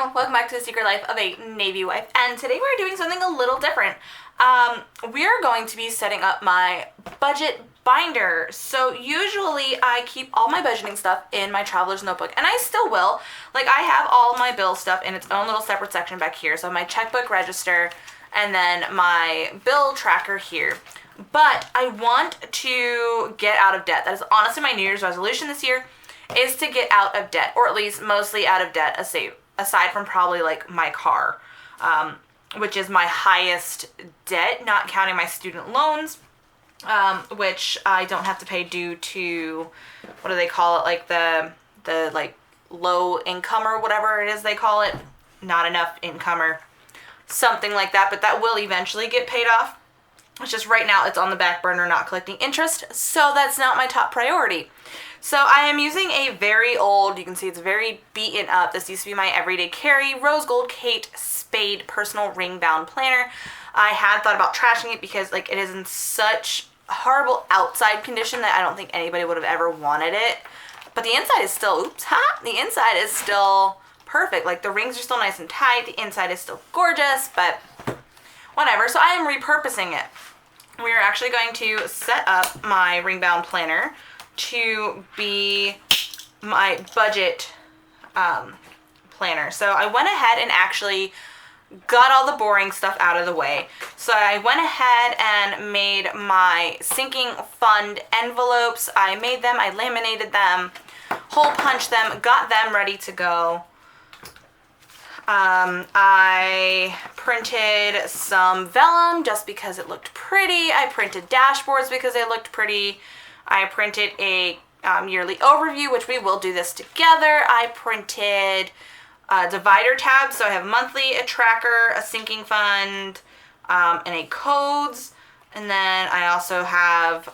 everyone, welcome back to the Secret Life of a Navy Wife, and today we're doing something a little different. We're going to be setting up my budget binder. So usually I keep all my budgeting stuff in my traveler's notebook, and I still will. Like, I have all my bill stuff in its own little separate section back here. So my checkbook register and then my bill tracker here. But I want to get out of debt. That is honestly my New Year's resolution this year, is to get out of debt, or at least mostly out of debt, aside from probably like my car, which is my highest debt, not counting my student loans, which I don't have to pay due to, what do they call it, like the like low income or whatever it is they call it, not enough income or something like that, but that will eventually get paid off. It's just right now it's on the back burner, not collecting interest, so that's not my top priority. So I am using a very old, you can see it's very beaten up, this used to be my everyday carry, rose gold Kate Spade personal ring bound planner. I had thought about trashing it because like it is in such horrible outside condition that I don't think anybody would have ever wanted it. But the inside is still, the inside is still perfect. Like, the rings are still nice and tight, the inside is still gorgeous, but whatever. So I am repurposing it. We are actually going to set up my ring bound planner to be my budget planner. So I went ahead and actually got all the boring stuff out of the way. So I went ahead and made my sinking fund envelopes. I made them, I laminated them, hole punched them, got them ready to go. I printed some vellum just because it looked pretty. I printed dashboards because they looked pretty. I printed a yearly overview, which we will do this together. I printed divider tabs, so I have monthly, a tracker, a sinking fund, and a codes. And then I also have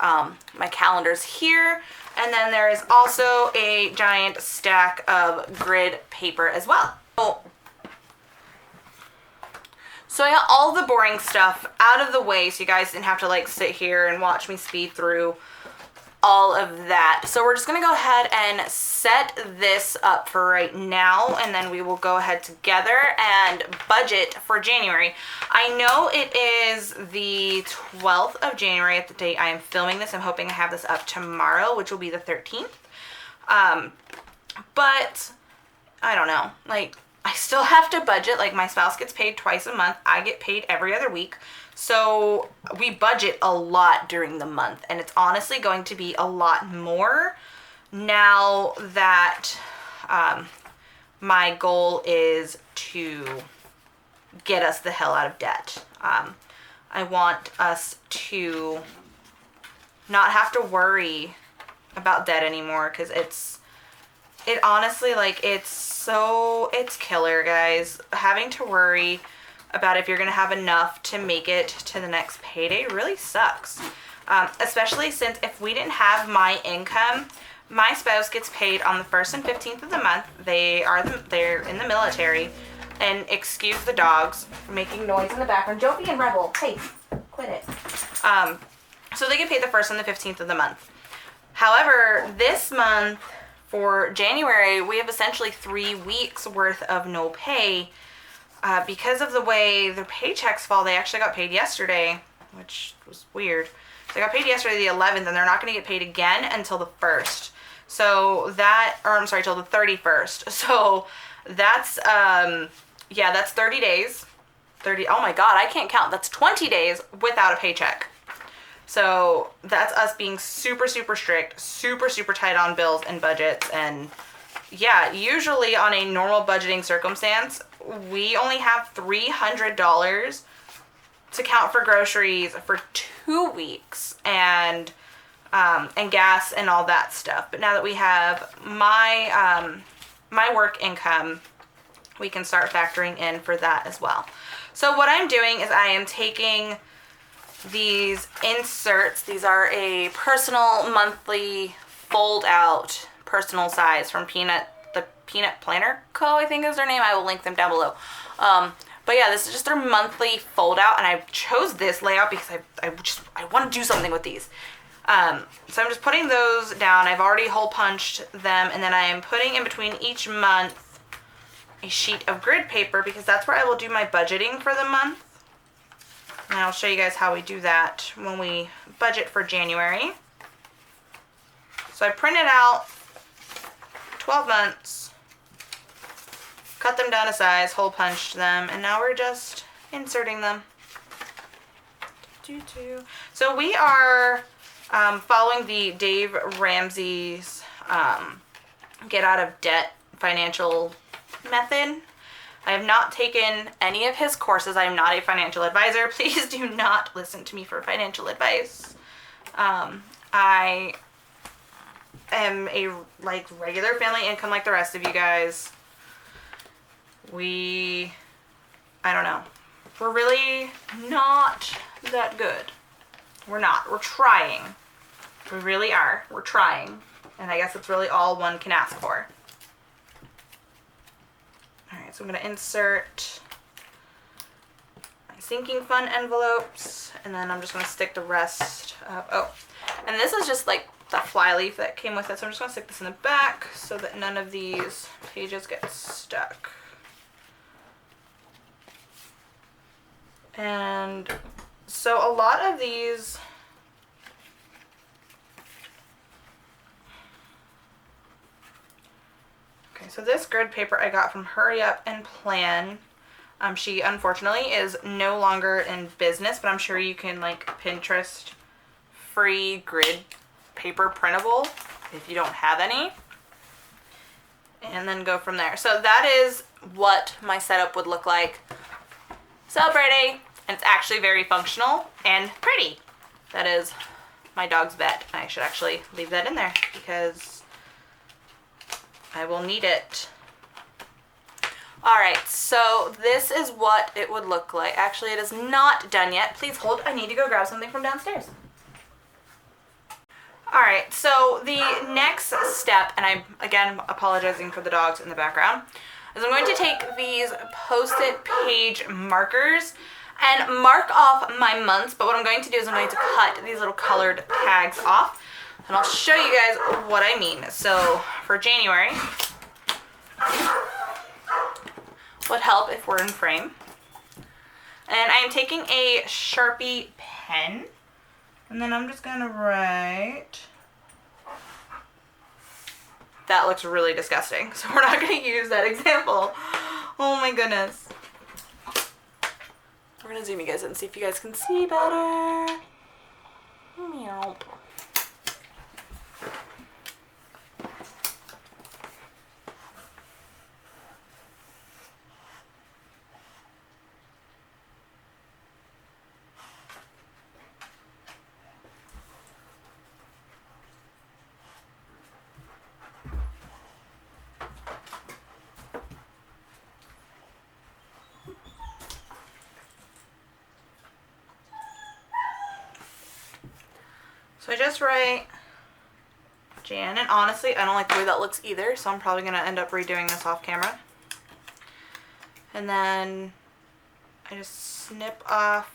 my calendars here. And then there is also a giant stack of grid paper as well. So I got all the boring stuff out of the way so you guys didn't have to like sit here and watch me speed through all of that. So we're just going to go ahead and set this up for right now, and then we will go ahead together and budget for January. I know it is the 12th of January at the date I am filming this. I'm hoping I have this up tomorrow, which will be the 13th. But I don't know, like, I still have to budget. Like, my spouse gets paid twice a month. I get paid every other week. So we budget a lot during the month, and it's honestly going to be a lot more now that my goal is to get us the hell out of debt. I want us to not have to worry about debt anymore, because it honestly, like, it's killer, guys. Having to worry about if you're going to have enough to make it to the next payday really sucks. Especially since if we didn't have my income, my spouse gets paid on the 1st and 15th of the month. They're in the military. And excuse the dogs for making noise in the background. Don't be a rebel. Hey, quit it. So they get paid the 1st and the 15th of the month. However, this month, for January, we have essentially 3 weeks worth of no pay. Because of the way their paychecks fall. They actually got paid yesterday, which was weird. So they got paid yesterday, the 11th, and they're not going to get paid again until the 1st. So till the 31st. So that's, that's 30 days. Oh my God, I can't count. That's 20 days without a paycheck. So that's us being super, super strict, super, super tight on bills and budgets. And yeah, usually on a normal budgeting circumstance, we only have $300 to count for groceries for 2 weeks and gas and all that stuff. But now that we have my work income, we can start factoring in for that as well. So what I'm doing is I am taking these inserts. These are a personal monthly fold out personal size from the Peanut Planner Co. I think is their name. I will link them down below. But yeah, this is just their monthly fold out, and I chose this layout because I want to do something with these. So I'm just putting those down. I've already hole punched them, and then I am putting in between each month a sheet of grid paper because that's where I will do my budgeting for the month. And I'll show you guys how we do that when we budget for January. So I printed out 12 months, cut them down to size, hole punched them, and now we're just inserting them. So we are following the Dave Ramsey's get out of debt financial method. I have not taken any of his courses. I am not a financial advisor. Please do not listen to me for financial advice. I am a regular family income like the rest of you guys. I don't know. We're really not that good. We're not. We're trying. We really are. We're trying. And I guess it's really all one can ask for. Alright, so I'm going to insert my sinking fund envelopes, and then I'm just going to stick the rest of, and this is just like the fly leaf that came with it, so I'm just going to stick this in the back so that none of these pages get stuck. And so a lot of these, okay, so this grid paper I got from Hurry Up and Plan. She unfortunately is no longer in business, but I'm sure you can like Pinterest free grid paper printable if you don't have any, and then go from there. So that is what my setup would look like. So pretty, and it's actually very functional and pretty. That is my dog's bed. I should actually leave that in there because I will need it. Alright, so this is what it would look like. Actually, it is not done yet. Please hold. I need to go grab something from downstairs. Alright, so the next step, and I'm again apologizing for the dogs in the background, is I'm going to take these Post-it page markers and mark off my months, but what I'm going to do is I'm going to cut these little colored tags off, and I'll show you guys what I mean. So for January, would help if we're in frame. And I am taking a Sharpie pen, and then I'm just going to write. That looks really disgusting, so we're not going to use that example. Oh my goodness. We're going to zoom you guys in and see if you guys can see better. Meow. So I just write Jan, and honestly, I don't like the way that looks either, so I'm probably going to end up redoing this off camera. And then I just snip off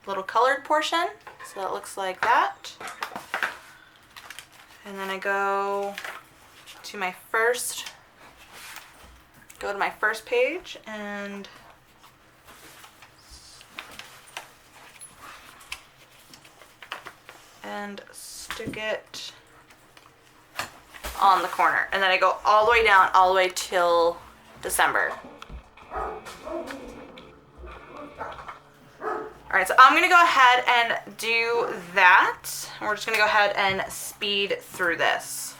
the little colored portion, so that looks like that. And then I go to my first page and stick it on the corner, and then I go all the way down, all the way till December. Alright, so I'm going to go ahead and do that. We're just going to go ahead and speed through this.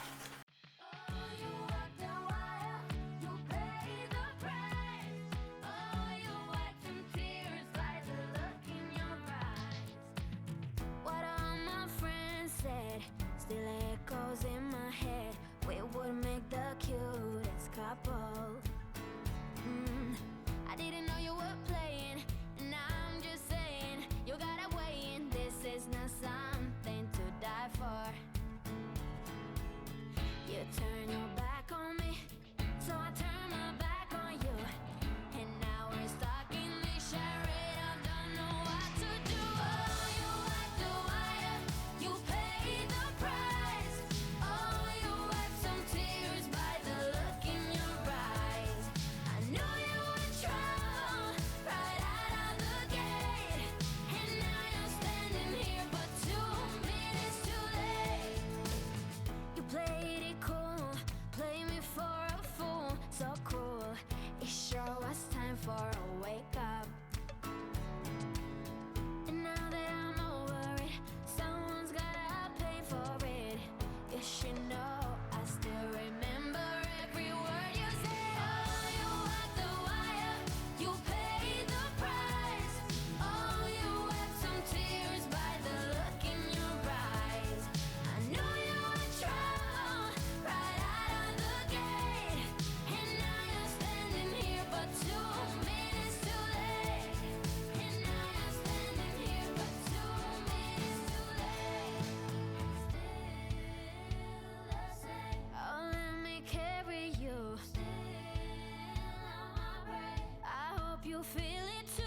you feel it too.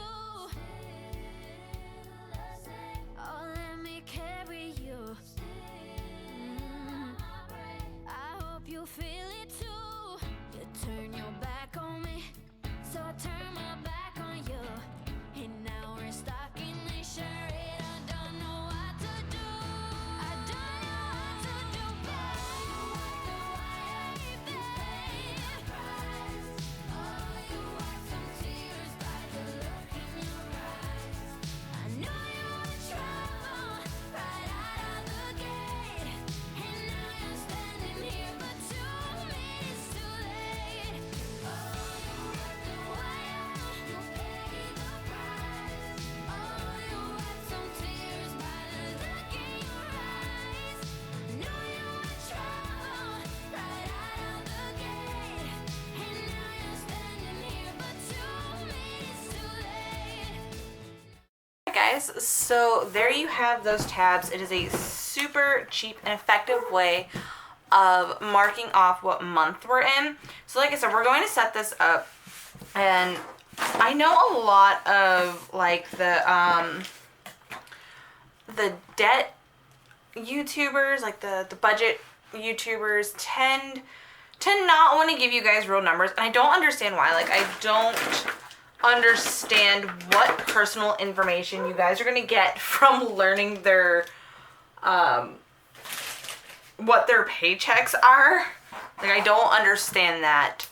Oh, let me carry you. I hope you feel it too. You turn your back on me, so I turn my back on you. And now we're stuck in this charade. I don't know what to do. I don't know what to do, baby. Oh, you wipe some tears by the look in your eyes. I know you were trouble right out of the gate. And now you're standing here, but to me it's too late. Oh, you walked away, you paid the price. Oh, you wiped some tears by the look in your eyes. I know you were trouble right out of the gate. And now you're standing here, but to me it's too late. Guys, so there you have those tabs. It is a super cheap and effective way of marking off what month we're in. So like I said, we're going to set this up, and I know a lot of like the debt YouTubers, like the budget YouTubers tend not want to give you guys real numbers, and I don't understand why. Like, I don't understand what personal information you guys are going to get from learning their what their paychecks are. Like, I don't understand that.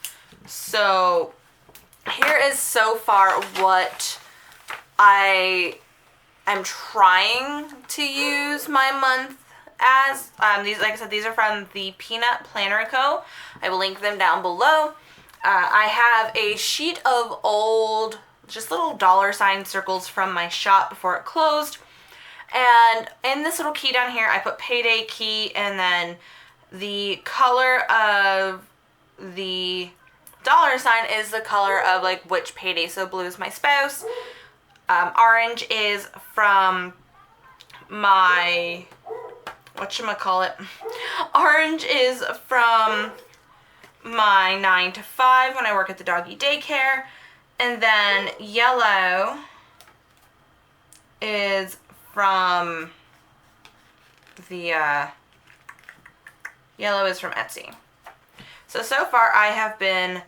So here is so far what I am trying to use my month as. These, like I said, these are from the Peanut Planner Co. I will link them down below. I have a sheet of old, just little $ circles from my shop before it closed. And in this little key down here, I put payday key, and then the color of the $ is the color of like which payday. So blue is my spouse. Orange is from my, whatchamacallit? Orange is from my 9 to 5 when I work at the doggy daycare. And then yellow is from the, yellow is from Etsy. So far I have been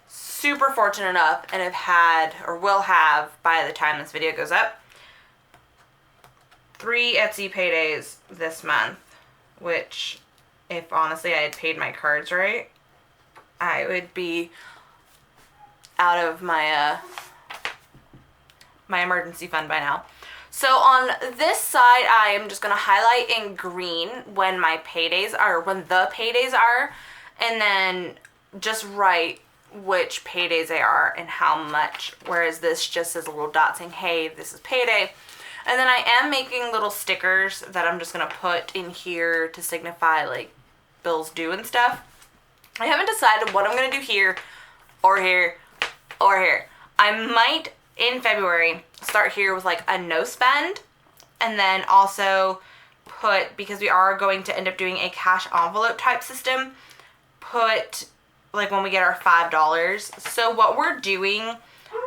super fortunate enough and have had, or will have by the time this video goes up, 3 Etsy paydays this month, which, if honestly I had paid my cards right, I would be out of my my emergency fund by now. So on this side, I am just going to highlight in green when my paydays are, when the paydays are, and then just write which paydays they are and how much, whereas this just says a little dot saying, hey, this is payday. And then I am making little stickers that I'm just going to put in here to signify like bills due and stuff. I haven't decided what I'm going to do here or here or here. I might, in February, start here with like a no spend, and then also put, because we are going to end up doing a cash envelope type system, put like when we get our $5. So what we're doing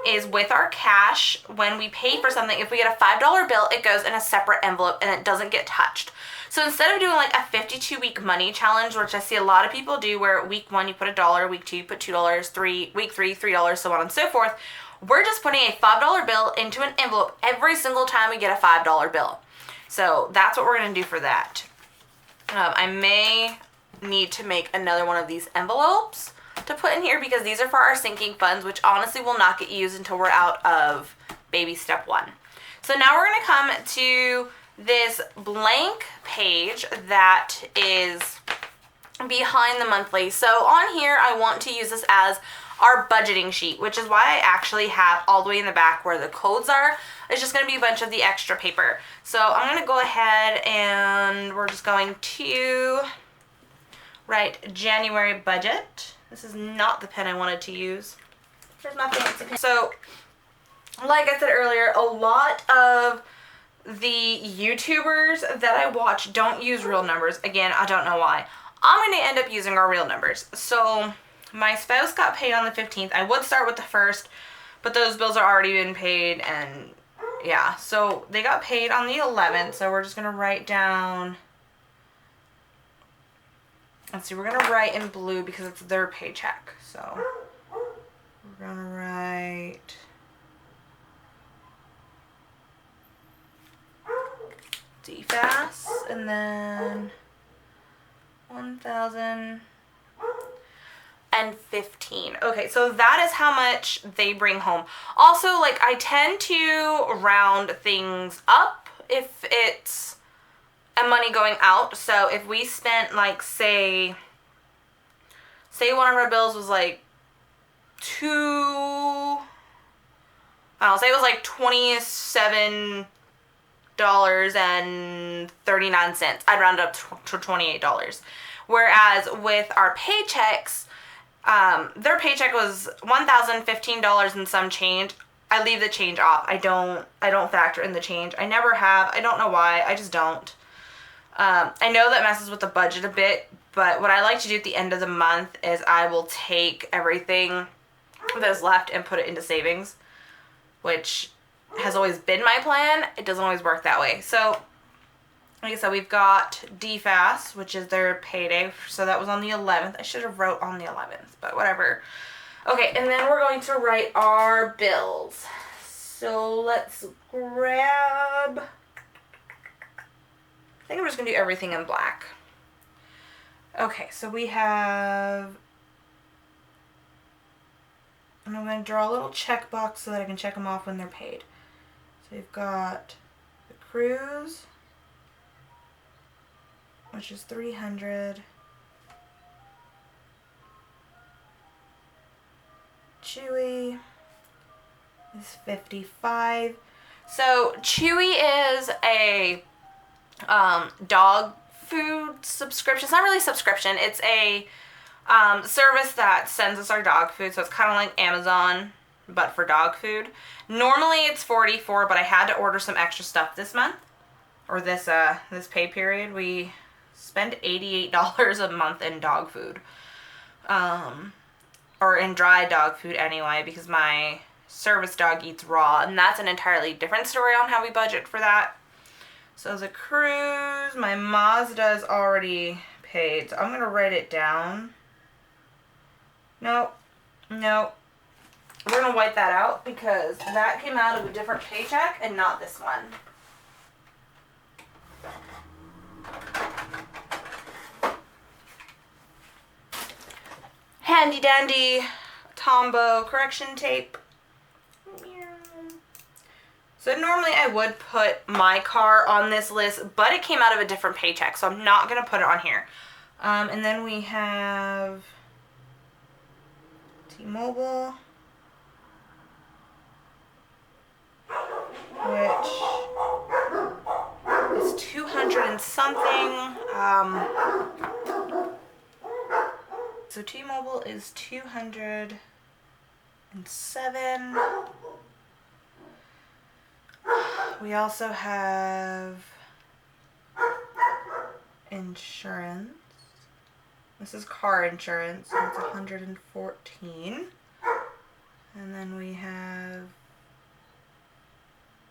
is with our cash, when we pay for something, if we get a $5 bill, it goes in a separate envelope and it doesn't get touched. So instead of doing like a 52-week money challenge, which I see a lot of people do, where week 1 you put $1, week 2 you put $2, week 3 $3, so on and so forth, we're just putting a $5 bill into an envelope every single time we get a $5 bill. So that's what we're going to do for that. I may need to make another one of these envelopes to put in here, because these are for our sinking funds, which honestly will not get used until we're out of baby step 1. So now we're going to come to this blank page that is behind the monthly. So on here, I want to use this as our budgeting sheet, which is why I actually have all the way in the back where the codes are. It's just going to be a bunch of the extra paper. So I'm going to go ahead and we're just going to write January budget. This is not the pen I wanted to use. Here's my fancy pen. So, like I said earlier, a lot of the YouTubers that I watch don't use real numbers. Again, I don't know why. I'm going to end up using our real numbers. So, my spouse got paid on the 15th. I would start with the 1st, but those bills are already been paid, and yeah, so they got paid on the 11th, so we're just going to write down, let's see, we're going to write in blue because it's their paycheck, so we're going to write DFAS, and then 1,015. Okay, so that is how much they bring home. Also, like, I tend to round things up if it's a money going out. So if we spent, like, say one of our bills was like say it was like $27.39. I'd round it up to $28. Whereas with our paychecks, their paycheck was $1,015 and some change. I leave the change off. I don't factor in the change. I never have. I don't know why. I just don't. I know that messes with the budget a bit, but what I like to do at the end of the month is I will take everything that is left and put it into savings, which has always been my plan. It doesn't always work that way. So, like I said, we've got DFAS, which is their payday. So that was on the 11th. I should have wrote on the 11th, but whatever. Okay, and then we're going to write our bills. So let's grab, I think I'm just going to do everything in black. Okay, so we have, and I'm going to draw a little checkbox so that I can check them off when they're paid. So we've got the cruise, which is 300. Chewy is 55. So Chewy is a dog food subscription. It's not really a subscription. It's a service that sends us our dog food. So it's kind of like Amazon, but for dog food. Normally it's $44, but I had to order some extra stuff this month, or this pay period. We spend $88 a month in dog food, or in dry dog food anyway, because my service dog eats raw, and that's an entirely different story on how we budget for that. So the cruise, my Mazda is already paid, so I'm going to write it down. Nope. We're going to wipe that out because that came out of a different paycheck and not this one. Handy dandy Tombow correction tape. So normally I would put my car on this list, but it came out of a different paycheck, so I'm not going to put it on here. And then we have T-Mobile, which is 200 and something. So T-Mobile is 207. We also have insurance. This is car insurance, so it's 114. And then we have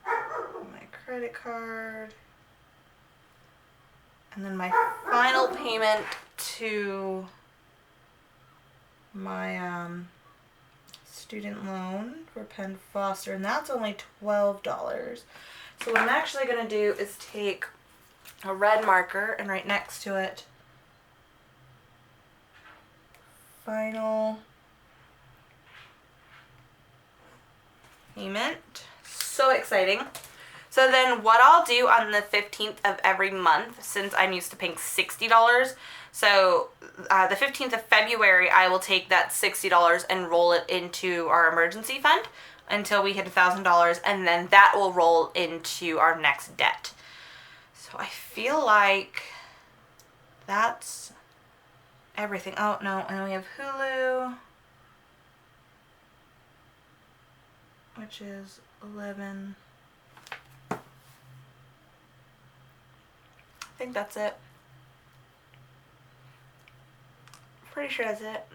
my credit card. And then my final payment to my student loan for Penn Foster, and that's only $12. So what I'm actually going to do is take a red marker and write next to it final payment. So exciting. So then what I'll do on the 15th of every month, since I'm used to paying $60, so the 15th of February, I will take that $60 and roll it into our emergency fund until we hit $1,000, and then that will roll into our next debt. So I feel like that's everything. Oh, no, and then we have Hulu, which is 11. I think that's it. Pretty sure that's it.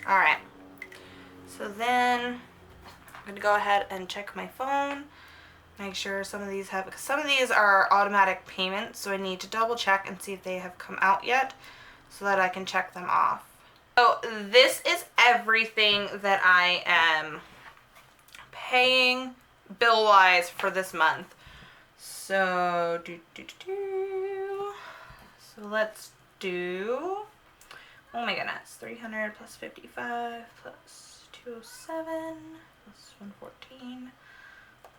All right. So then I'm gonna go ahead and check my phone. Make sure some of these have, because some of these are automatic payments, so I need to double check and see if they have come out yet so that I can check them off. So this is everything that I am paying bill-wise for this month. So, so let's do, oh my goodness, 300 plus 55 plus 207 plus 114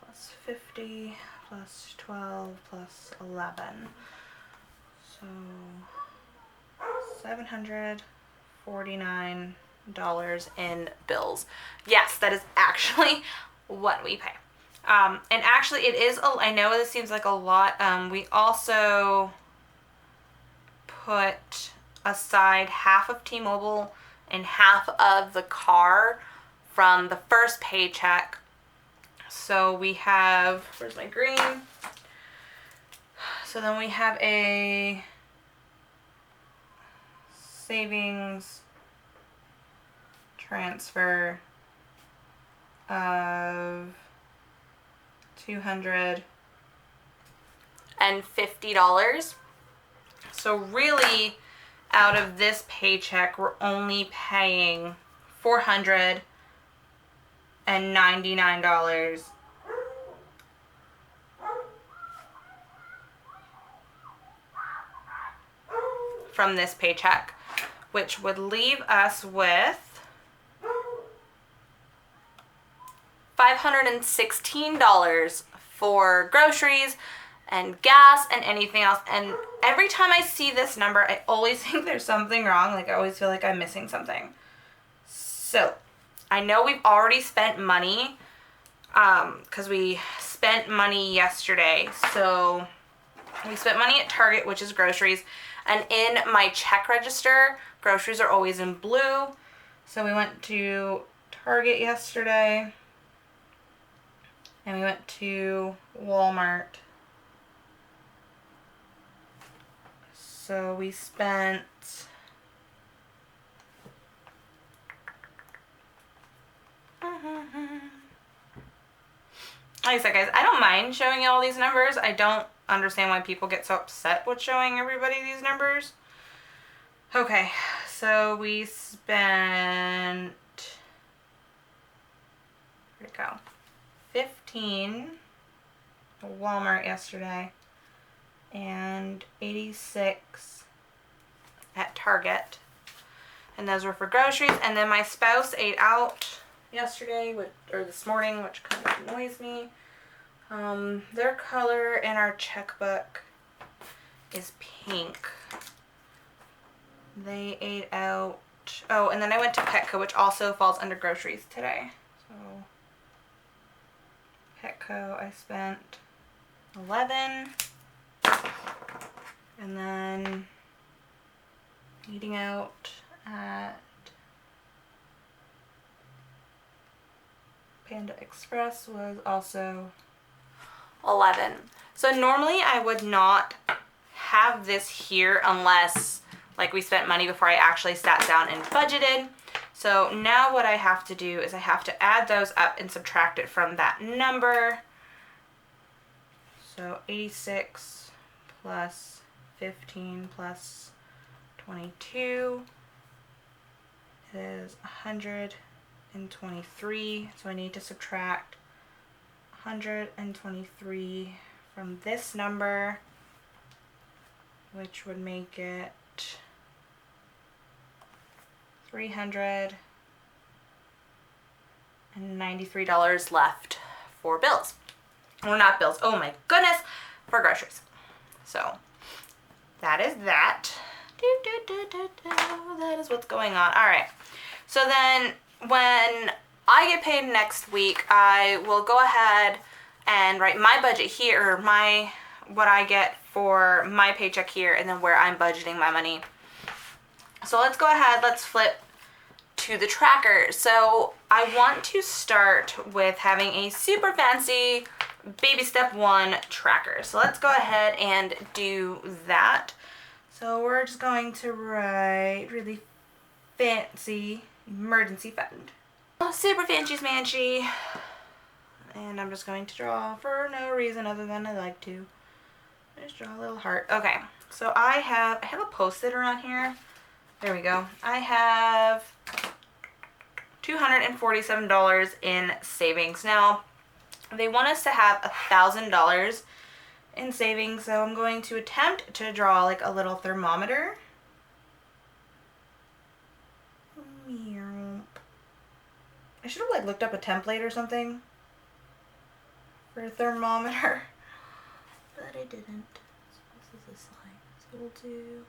plus 50 plus 12 plus 11. So $749 in bills. Yes, that is actually what we pay. And actually it is, I know this seems like a lot. We also put aside half of T-Mobile and half of the car from the first paycheck. So we have, where's my green? So then we have a savings transfer of $250. So really, out of this paycheck, we're only paying $499 from this paycheck, which would leave us with $516 for groceries and gas and anything else. And every time I see this number, I always think there's something wrong. Like, I always feel like I'm missing something. So I know we've already spent money because we spent money yesterday. So we spent money at Target, which is groceries, and in my check register, groceries are always in blue. So we went to Target yesterday, and we went to Walmart. So we spent like I said, guys, I don't mind showing you all these numbers. I don't understand why people get so upset with showing everybody these numbers. Okay, so we spent, where'd it go? 15 at Walmart yesterday and 86 at Target. And those were for groceries. And then my spouse ate out yesterday, or this morning, which kind of annoys me. Their color in our checkbook is pink. They ate out, oh, and then I went to Petco, which also falls under groceries today. So Petco, I spent 11, and then eating out at Panda Express was also 11. So normally I would not have this here unless like we spent money before I actually sat down and budgeted. So now what I have to do is I have to add those up and subtract it from that number. So 86 plus 15 plus 22 is 123. So I need to subtract 123 from this number, which would make it $393 left for bills. Well, not bills. Oh my goodness, for groceries. So that is that. That is what's going on. All right. So then when I get paid next week, I will go ahead and write my budget here, or what I get for my paycheck here, and then where I'm budgeting my money. So let's go ahead, let's flip to the tracker. So I want to start with having a super fancy baby step 1 tracker. So let's go ahead and do that. So we're just going to write really fancy emergency fund. Super fancy smanchy. And I'm just going to draw for no reason other than I like to. Just draw a little heart. Okay, so I have a post-it around here. There we go. I have $247 in savings. Now, they want us to have $1,000 in savings, so I'm going to attempt to draw like a little thermometer. I should have like looked up a template or something for a thermometer, but I didn't. So this is this line. So we'll do.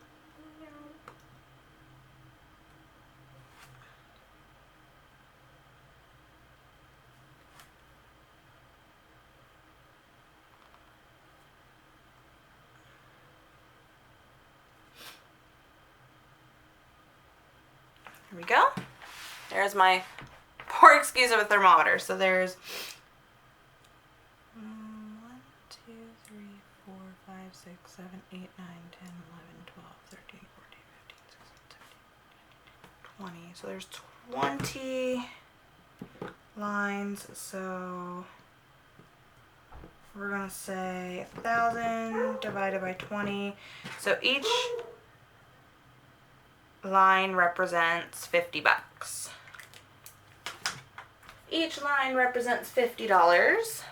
Here we go. There's my poor excuse of a thermometer. So there's 1, 2, 3, 4, 5, 6, 7, 8, 9, 10, 11, 12, 13, 14, 15, 16, 17, 20. So there's 20 lines. So we're gonna say 1,000 divided by 20. So each line represents $50. Each line represents $50.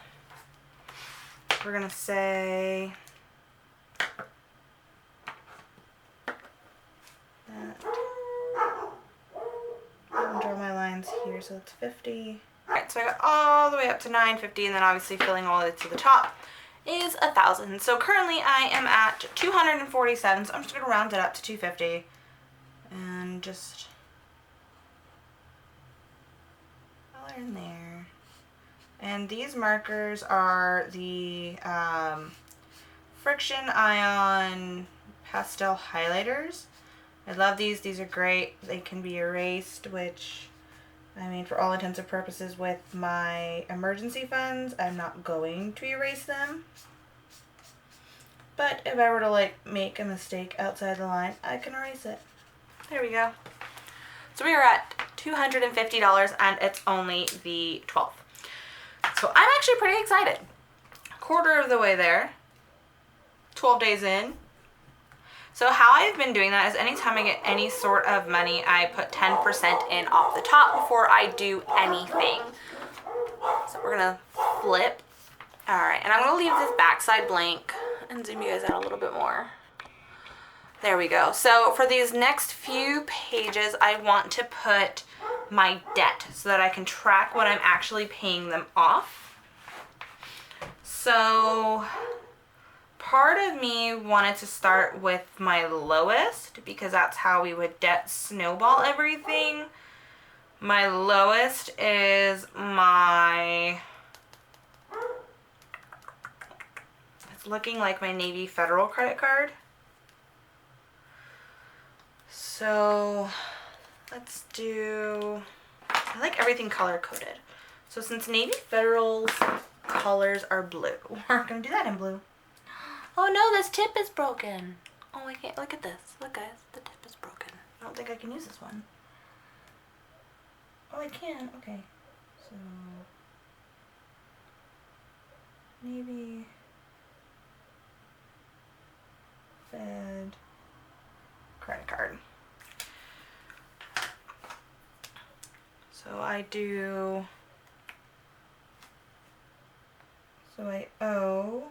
We're gonna say that. I'll draw my lines here, so it's 50. Alright, so I got all the way up to 950, and then obviously filling all the way to the top is 1,000. So currently I am at 247, so I'm just gonna round it up to 250 and just color in there. And these markers are the Friction Ion pastel highlighters. I love these. These are great. They can be erased, which, I mean, for all intents and purposes with my emergency funds, I'm not going to erase them. But if I were to like make a mistake outside the line, I can erase it. There we go. So we are at $250 and it's only the 12th. So I'm actually pretty excited. Quarter of the way there. 12 days in. So how I've been doing that is anytime I get any sort of money, I put 10% in off the top before I do anything. So we're gonna flip. All right, and I'm gonna leave this backside blank and zoom you guys out a little bit more. There we go. So for these next few pages, I want to put my debt so that I can track when I'm actually paying them off. So part of me wanted to start with my lowest because that's how we would debt snowball everything. My lowest is my, it's looking like my Navy Federal credit card. So let's do, I like everything color coded. So since Navy Federal's colors are blue, we're gonna do that in blue. Oh no, this tip is broken. Oh, I can't, look at this. Look guys, the tip is broken. I don't think I can use this one. Oh, I can, okay. So, Navy Fed credit card. So I do, so I owe,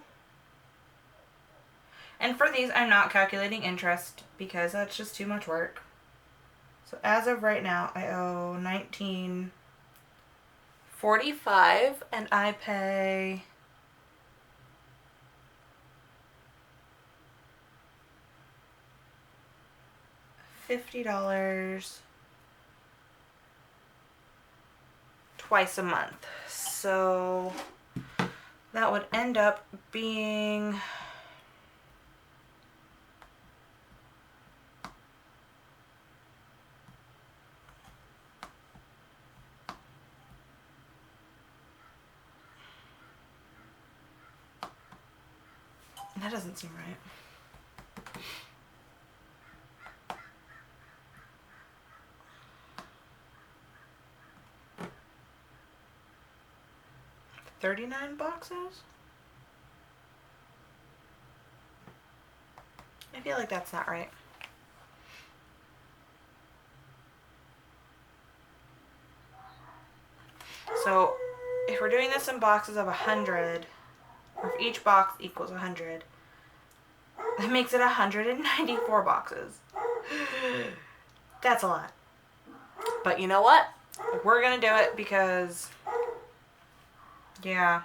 and for these I'm not calculating interest because that's just too much work. So as of right now I owe $19.45 and I pay $50 twice a month. So that would end up being that doesn't seem right. 39 boxes? I feel like that's not right. So if we're doing this in boxes of 100, or if each box equals 100, that makes it 194 boxes. That's a lot. But you know what? We're gonna do it because, yeah.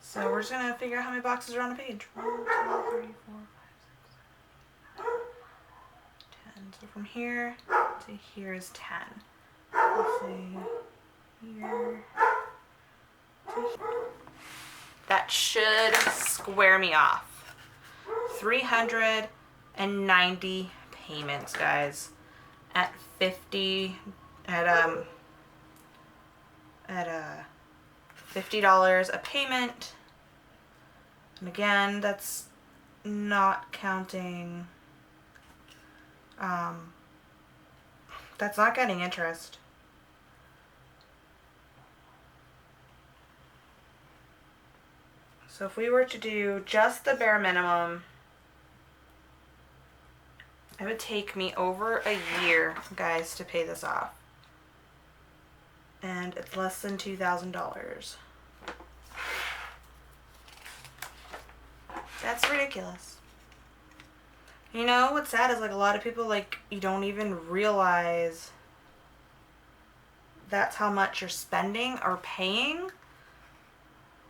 So we're just gonna figure out how many boxes are on a page. 1, 2, 3, 4, 5, 6, 7, 10. So from here to here is 10. Let's see. Here to here. That should square me off. 390 payments, guys. At 50 at $50 a payment. And again, that's not counting that's not getting interest. So if we were to do just the bare minimum, it would take me over a year, guys, to pay this off. And it's less than $2,000. That's ridiculous. You know what's sad is, like, a lot of people, like, you don't even realize that's how much you're spending or paying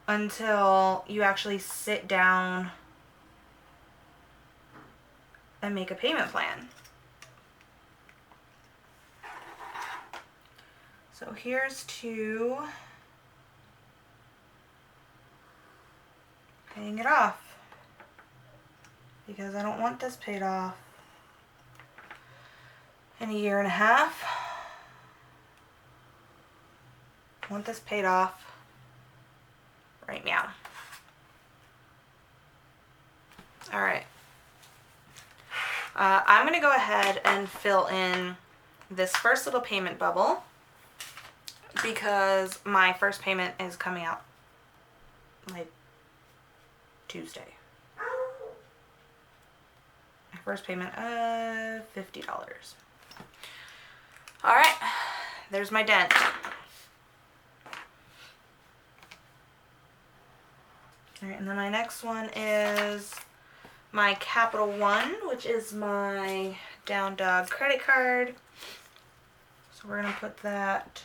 until you actually sit down and make a payment plan. So here's to paying it off, because I don't want this paid off in a year and a half. I want this paid off right now. All right. I'm going to go ahead and fill in this first little payment bubble because my first payment is coming out like Tuesday. My first payment of $50. All right, there's my dent. All right, and then my next one is my Capital One, which is my Down Dog credit card. So we're gonna put that.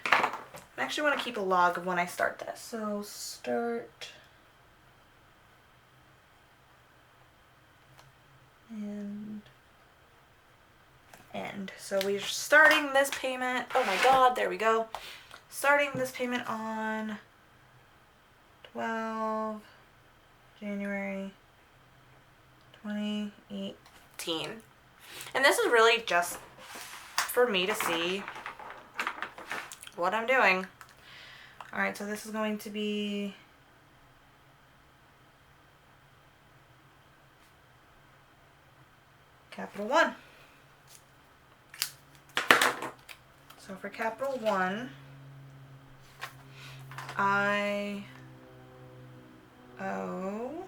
I actually want to keep a log of when I start this. So start and end. So we're starting this payment. Oh my God, there we go. Starting this payment on 12 January 2018. And this is really just for me to see what I'm doing. All right, so this is going to be Capital One. So for Capital One, I owe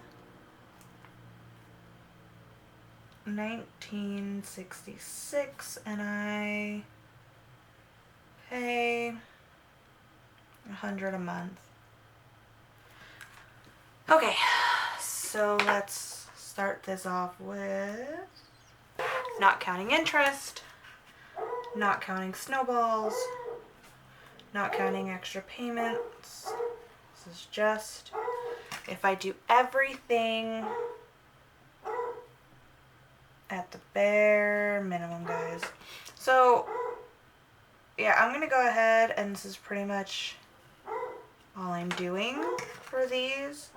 $19.66 and I pay $100 a month. Okay, so let's start this off with not counting interest, not counting snowballs, not counting extra payments. This is just if I do everything at the bare minimum, guys. So yeah, I'm gonna go ahead and this is pretty much all I'm doing for these.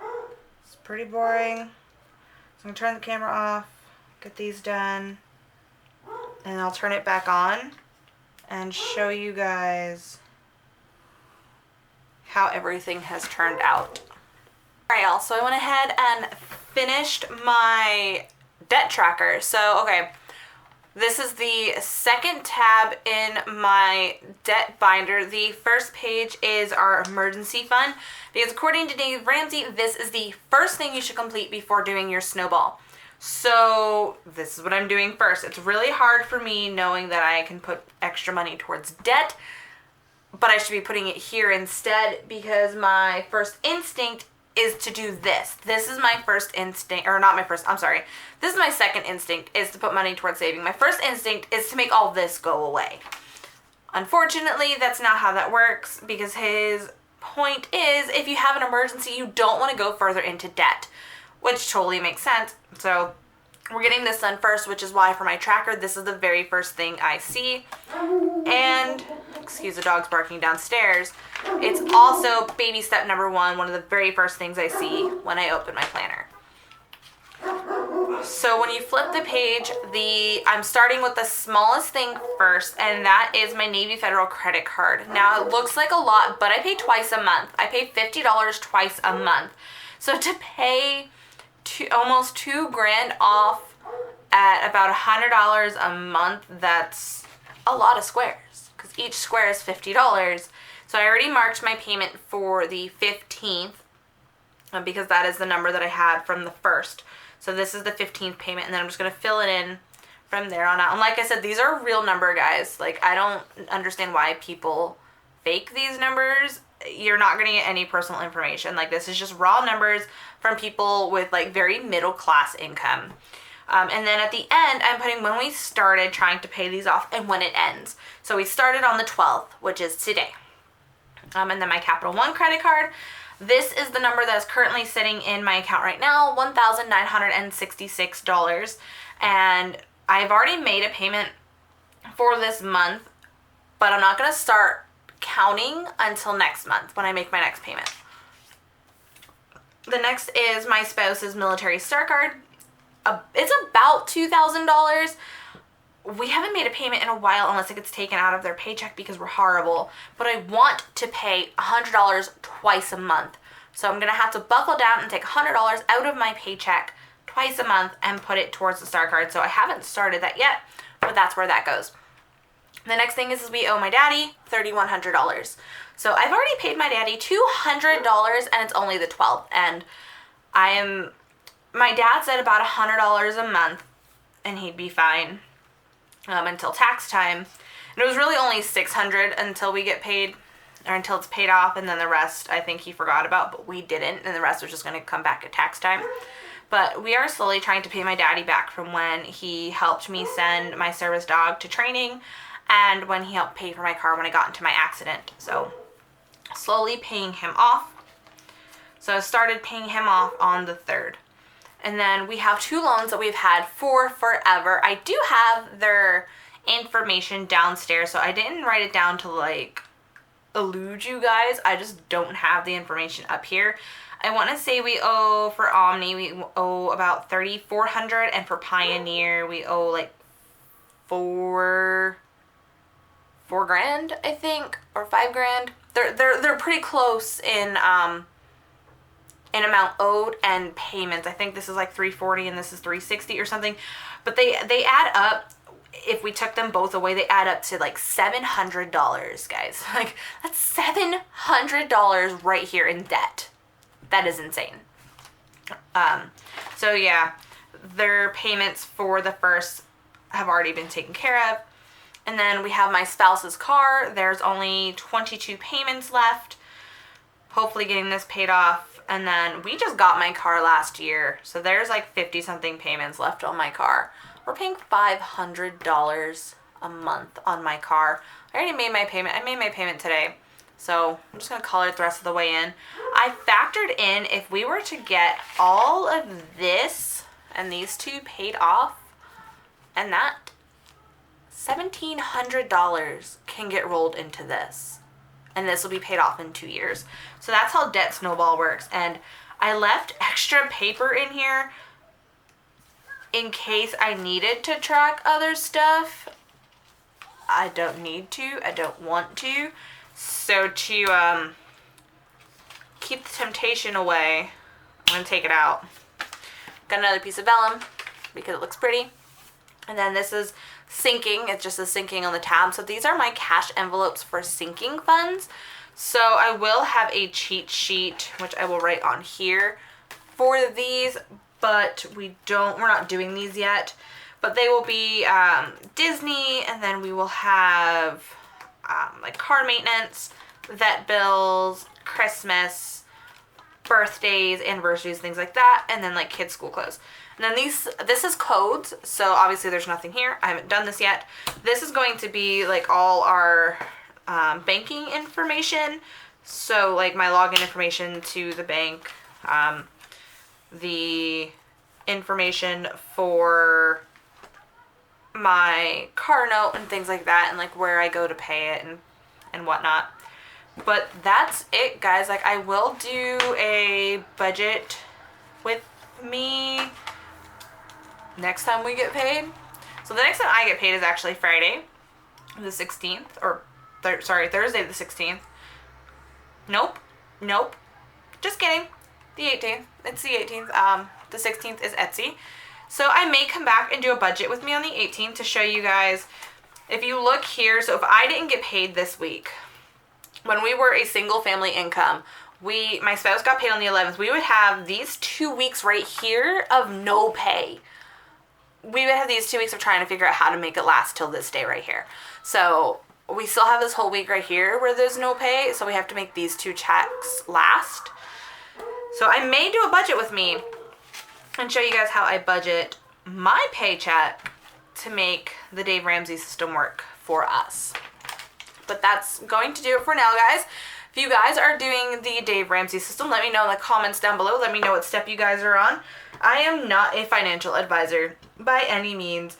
It's pretty boring. So I'm gonna turn the camera off, get these done, and I'll turn it back on and show you guys how everything has turned out. Alright, y'all, so I went ahead and finished my debt tracker. So, okay, This is the second tab in my debt binder. The first page is our emergency fund because according to Dave Ramsey, this is the first thing you should complete before doing your snowball. So this is what I'm doing first. It's really hard for me knowing that I can put extra money towards debt, but I should be putting it here instead because my first instinct is to do this. This is my first instinct, or not my first, I'm sorry. This is my second instinct, is to put money towards saving. My first instinct is to make all this go away. Unfortunately, that's not how that works because his point is if you have an emergency, you don't want to go further into debt, which totally makes sense. So we're getting this done first, which is why for my tracker, this is the very first thing I see. And, excuse the dogs barking downstairs, it's also baby step number one of the very first things I see when I open my planner. So when you flip the page, I'm starting with the smallest thing first, and that is my Navy Federal credit card. Now, it looks like a lot, but I pay twice a month. I pay $50 twice a month. So to pay almost $2,000 off at about $100 a month, that's a lot of squares because each square is $50. So I already marked my payment for the 15th because that is the number that I had from the first. So this is the 15th payment, and then I'm just going to fill it in from there on out. And like I said, these are a real number, guys. Like, I don't understand why people fake these numbers. You're not going to get any personal information. Like, this is just raw numbers from people with, like, very middle class income. And then at the end, I'm putting when we started trying to pay these off and when it ends. So we started on the 12th, which is today. And then my Capital One credit card. This is the number that is currently sitting in my account right now, $1,966. And I've already made a payment for this month, but I'm not going to start counting until next month when I make my next payment. The next is my spouse's military star card. It's about $2,000. We haven't made a payment in a while unless it gets taken out of their paycheck because we're horrible. But I want to pay $100 twice a month. So I'm going to have to buckle down and take $100 out of my paycheck twice a month and put it towards the star card. So I haven't started that yet, but that's where that goes. The next thing is we owe my daddy $3,100. So I've already paid my daddy $200 and it's only the 12th. And my dad said about $100 a month and he'd be fine until tax time. And it was really only $600 until we get paid, or until it's paid off, and then the rest I think he forgot about, but we didn't, and the rest was just going to come back at tax time. But we are slowly trying to pay my daddy back from when he helped me send my service dog to training and when he helped pay for my car when I got into my accident. So slowly paying him off. So I started paying him off on the 3rd. And then we have 2 loans that we've had for forever. I do have their information downstairs, so I didn't write it down to, like, elude you guys. I just don't have the information up here. I want to say we owe, for Omni, we owe about $3,400, and for Pioneer, we owe, like, $4,000, I think, or $5,000. They're pretty close in amount owed and payments. I think this is like $340 and this is $360 or something. But they add up. If we took them both away, they add up to like $700, guys. Like, that's $700 right here in debt. That is insane. So yeah, their payments for the first have already been taken care of. And then we have my spouse's car. There's only 22 payments left. Hopefully getting this paid off. And then we just got my car last year, so there's like 50-something payments left on my car. We're paying $500 a month on my car. I already made my payment. I made my payment today, so I'm just going to color it the rest of the way in. I factored in if we were to get all of this and these 2 paid off, and that $1,700 can get rolled into this. And this will be paid off in 2 years. So that's how debt snowball works. And I left extra paper in here in case I needed to track other stuff. I don't need to. I don't want to. So to keep the temptation away, I'm going to take it out. Got another piece of vellum because it looks pretty. And then this is syncing. It just says syncing on the tab. So these are my cash envelopes for syncing funds. So I will have a cheat sheet, which I will write on here for these, but we're not doing these yet. But they will be Disney, and then we will have like car maintenance, vet bills, Christmas, birthdays, anniversaries, things like that, and then like kids' school clothes. And then this is codes, so obviously there's nothing here. I haven't done this yet. This is going to be like all our banking information. So like my login information to the bank, the information for my car note and things like that, and like where I go to pay it and whatnot. But that's it, guys. Like, I will do a budget with me next time we get paid. So the next time I get paid is actually Friday the 16th, or Thursday the 16th. Nope, just kidding. The 18th. It's the 18th. The 16th is Etsy. So I may come back and do a budget with me on the 18th to show you guys. If you look here, so if I didn't get paid this week, when we were a single family income, my spouse got paid on the 11th, we would have these 2 weeks right here of no pay. We would have these 2 weeks of trying to figure out how to make it last till this day right here. So we still have this whole week right here where there's no pay, so we have to make these 2 checks last. So I may do a budget with me and show you guys how I budget my paycheck to make the Dave Ramsey system work for us. But that's going to do it for now, guys. If you guys are doing the Dave Ramsey system, let me know in the comments down below. Let me know what step you guys are on. I am not a financial advisor by any means.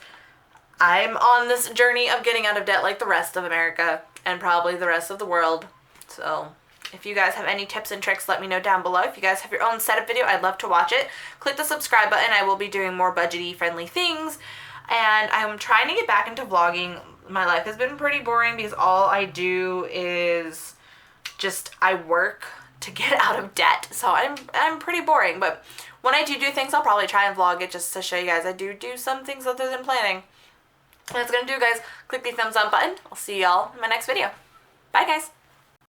I'm on this journey of getting out of debt like the rest of America and probably the rest of the world. So if you guys have any tips and tricks, let me know down below. If you guys have your own setup video, I'd love to watch it. Click the subscribe button. I will be doing more budget-y friendly things. And I'm trying to get back into vlogging. My life has been pretty boring because all I do is I work to get out of debt. So I'm pretty boring. But when I do things, I'll probably try and vlog it just to show you guys I do some things other than planning. And that's going to do, guys. Click the thumbs up button. I'll see y'all in my next video. Bye, guys.